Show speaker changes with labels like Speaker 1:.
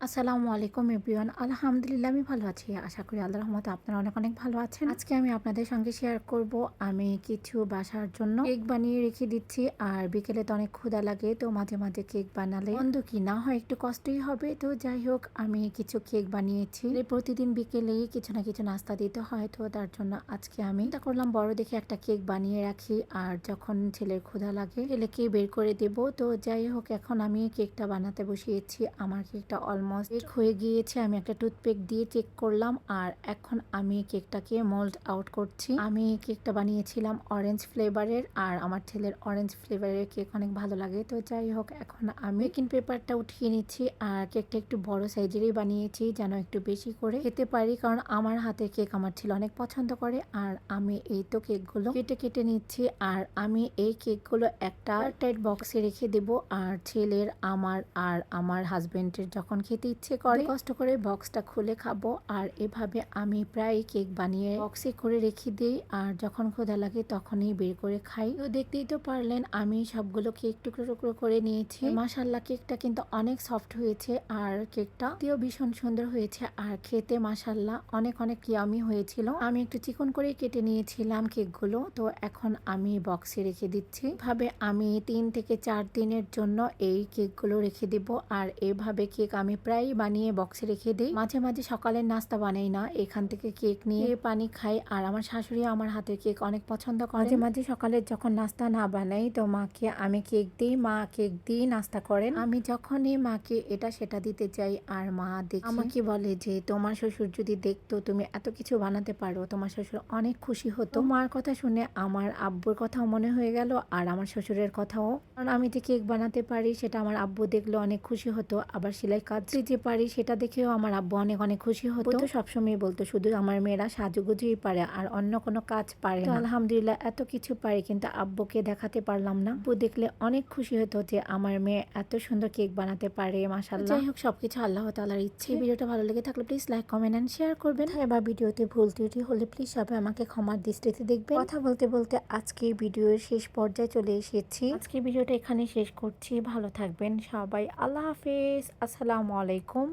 Speaker 1: আসসালামু আলাইকুম এভরিওয়ান। আলহামদুলিল্লাহ আমি ভালো আছি। আশা করি আল্লাহর রহমতে আপনারা অনেক অনেক ভালো আছেন। আজকে আমি আপনাদের সঙ্গে শেয়ার করব আমি কিছু বাসার জন্য কেক বানিয়ে রেখে দিচ্ছি। আর বিকেলে তো অনেক ক্ষুধা লাগে, তো মাঝে মাঝে কেক বানালে মন্দ কি না হয়, একটু কষ্টই হবে। তো যাই হোক, আমি কিছু কেক বানিয়েছি। প্রতিদিন বিকেলেই কিছু না কিছু নাস্তা দিতে হয়, তো তার জন্য আজকে আমি চিন্তা করলাম বড় দেখে একটা কেক বানিয়ে রাখি। আর যখন ছেলের ক্ষুধা লাগে ছেলেকে বের করে দেব। তো যাই হোক, এখন আমি কেকটা বানাতে বসিয়েছি। আমার কেকটা অলমোস্ট বেক হয়ে গিয়েছে। আমি একটা টুথপিক দিয়ে চেক করলাম। আর এখন আমি কেকটাকে মোল্ড আউট করছি। আমি কেকটা বানিয়েছিলাম অরেঞ্জ ফ্লেভারের, আর আমার ছেলের অরেঞ্জ ফ্লেভারের কেক অনেক ভালো লাগে। তো যাই হোক, এখন আমি বেকিং পেপারটা উঠিয়ে নিচ্ছি। আর কেকটা একটু বড় সাইজেরই বানিয়েছি, যেন একটু বেশি করে খেতে পারি, কারণ আমার হাতের কেক আমার ছেলে অনেক পছন্দ করে। আর আমি এই তো কেকগুলো কেটে কেটে নিচ্ছি। আর আমি এই কেকগুলো একটা টাইট বক্সে রেখে দেব। আর ছেলের, আমার আর আমার হাজবেন্ডের যখন খেতে ইচ্ছে করে কষ্ট করে বক্সটা খুলে খাবো। আর এভাবে আমি প্রায় কেক বানিয়ে বক্সে করে রেখে দিই, আর যখন ক্ষুধা লাগে তখনই বের করে খাই। তো দেখতেই তো পারলেন আমি সবগুলো কেক টুকরো টুকরো করে নিয়েছি। মাশাআল্লাহ, কেকটা কিন্তু অনেক সফট হয়েছে, আর কেকটা ভীষণ সুন্দর হয়েছে। আর খেতে মাশাআল্লাহ অনেক অনেক ইয়ামি হয়েছিল। আমি একটু চিকন করে কেটে নিয়েছিলাম কেকগুলো। তো এখন আমি বক্সে রেখে দিচ্ছি। ভাবে আমি 3 থেকে 4 দিনের জন্য এই কেকগুলো রেখে দিব। আর এভাবে কেক আমি প্রায় বানিয়ে বক্সে রেখে দিই। মাঝে মাঝে সকালের নাস্তা বানাই না, এখান থেকে কেক নিয়ে পানি খাই। আর আমার শাশুড়ি আমার হাতের কেক অনেক পছন্দ করে। মাঝে মাঝে সকালে যখন নাস্তা না বানাই, তো মাকে আমি কেক দিই, মা কেক দিয়ে নাস্তা করেন। আমি যখনই মাকে এটা সেটা দিতে চাই, আর মা দেখে আমাকে বলে যে তোমার শ্বশুর যদি দেখতো তুমি এত কিছু বানাতে পারো, তোমার শ্বশুর অনেক খুশি হতো। মার কথা শুনে আমার আব্বুর কথাও মনে হয়ে গেল, আর আমার শ্বশুরের কথাও। কারণ আমি যে কেক বানাতে পারি সেটা আমার আব্বু দেখলে অনেক খুশি হতো। আবার সেলাই কাজ যে পারি সেটা দেখেও আমার আব্বু অনেক অনেক খুশি হতো। তো সবসময় বলতো শুধু আমার মেয়েরা সাজুগুজুই পারে, আর অন্য কোনো কাজ পারে না। আলহামদুলিল্লাহ এত কিছু পারি, কিন্তু আব্বুকে দেখাতে পারলাম না। আব্বু দেখলে অনেক খুশি হতো যে আমার মেয়ে এত সুন্দর কেক বানাতে পারে, মাশাআল্লাহ। যাই হোক, সবকিছু আল্লাহ তাআলার ইচ্ছে। ভিডিওটা ভালো লেগে থাকলে please like, comment and share করবেন। এবার ভিডিওতে ভুল ত্রুটি হলে প্লিজ সবাই আমাকে ক্ষমার দৃষ্টিতে দেখবেন। কথা বলতে বলতে আজকে ভিডিওর শেষ পর্যায়ে চলে এসেছি। আজকে ভিডিওটা এখানে শেষ করছি। ভালো থাকবেন সবাই। আল্লাহ হাফেজ। আসসালামু আলাইকুম।